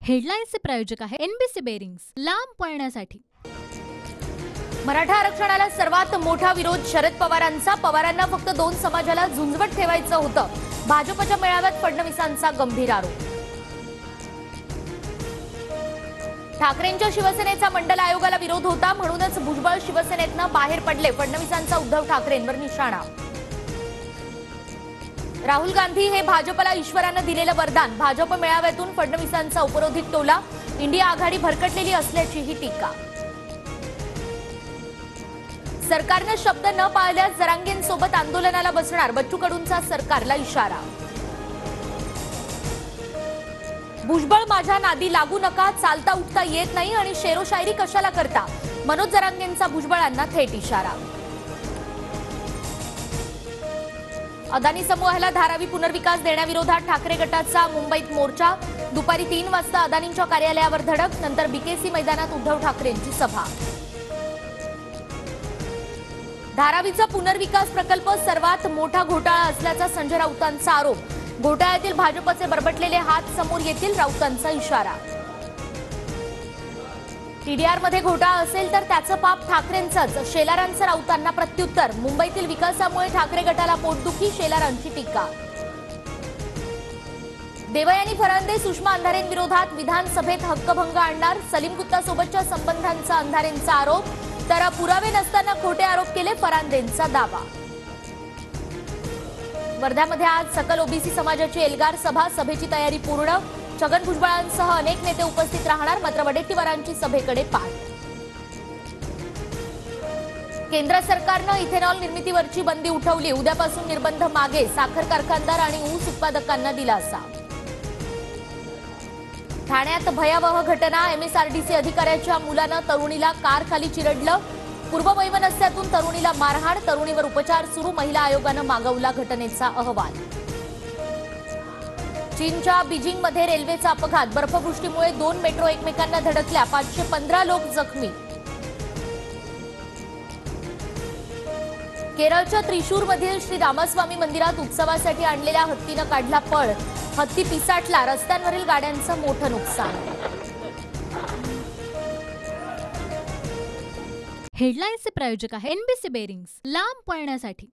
हेडलाईन्सचे प्रायोजक आहे NBC bearings, लांब पळण्यासाठी। मराठा आरक्षणाला सर्वात मोठा विरोध शरद पवारांचा। पवारांना फक्त 2 समाजाला झुंजवत ठेवायचं होतं। भाजपच्या मेळाव्यात फडणवीसांचा गंभीर आरोप। ठाकरेंच्या शिवसेनेचा मंडल आयोगाला विरोध होता, म्हणूनच भुजबळ शिवसेनेतनं बाहेर पडले। फडणवीसांचा उद्धव ठाकरेंवर निशाणा। राहुल गांधी हे भाजपला ईश्वरानं दिलेलं वरदान। भाजप मेळाव्यातून फडणवीसांचा उपरोधिक टोला। इंडिया आघाडी भरकटलेली असल्याचीही टीका। सरकारनं शब्द न पाळल्यास जरांगेंसोबत आंदोलनाला बसणार। बच्चू कडूंचा सरकारला इशारा। भुजबळ माझ्या नादी लागू नका, चालता उठता येत नाही आणि शेरोशायरी कशाला करता, मनोज जरांगेंचा भुजबळांना थेट इशारा। अदानी समूहाला धारावी पुनर्विकास देण्याविरोधात ठाकरे गटाचा मुंबईत मोर्चा। दुपारी 3 वाजता अदानींच्या कार्यालयावर धडक, नंतर बीकेसी मैदानात उद्धव ठाकरेंची सभा। धारावीचा पुनर्विकास प्रकल्प सर्वात मोठा घोटाळा असल्याचा संजय राऊतांचा आरोप। घोटाळ्यातील भाजपचे बरबटलेले हात समोर येतील, राऊतांचा इशारा। टीडीआर मध्ये घोटाळा असेल तर त्याचं पाप ठाकरेंचंच, शेलारांचं राऊतांना प्रत्युत्तर। मुंबईतील विकासामुळे ठाकरे गटाला पोटदुखी, शेलारांची टीका। देवयानी फरांदे सुषमा अंधारेंविरोधात विधानसभेत हक्कभंग आणणार। सलीम गुत्तासोबतच्या संबंधांचा अंधारेंचा आरोप, तर पुरावे नसताना खोटे आरोप केले, फरांदेंचा दावा। वर्ध्यामध्ये आज सकल ओबीसी समाजाची एल्गार सभा, सभेची तयारी पूर्ण। छगन भुजबळांसह अनेक नेते उपस्थित राहणार, मात्र वडेट्टीवारांची सभेकडे पाठ। केंद्र सरकारनं इथेनॉल निर्मितीवरची बंदी उठवली, उद्यापासून निर्बंध मागे। साखर कारखानदार आणि ऊस उत्पादकांना दिलासा। ठाण्यात भयावह घटना, एमएसआरडीसी अधिकाऱ्याच्या मुलानं तरुणीला कारखाली चिरडलं। पूर्ववैमनस्यातून तरुणीला मारहाण, तरुणीवर उपचार सुरू। महिला आयोगानं मागवला घटनेचा अहवाल। चीनच्या बीजिंगमध्ये रेल्वेचा अपघात, बर्फवृष्टीमुळे 2 मेट्रो एकमेकांना धडकल्या, 515 लोक जखमी। केरळच्या त्रिशूरमधील श्री रामस्वामी मंदिरात उत्सवासाठी आणलेल्या हत्तीनं काढला पळ, हत्ती पिसाटला, रस्त्यांवरील गाड्यांचं मोठं नुकसान। हेडलाईन्सचे प्रायोजक आहे एनबीसी बेरिंग्स, लांब पळण्यासाठी।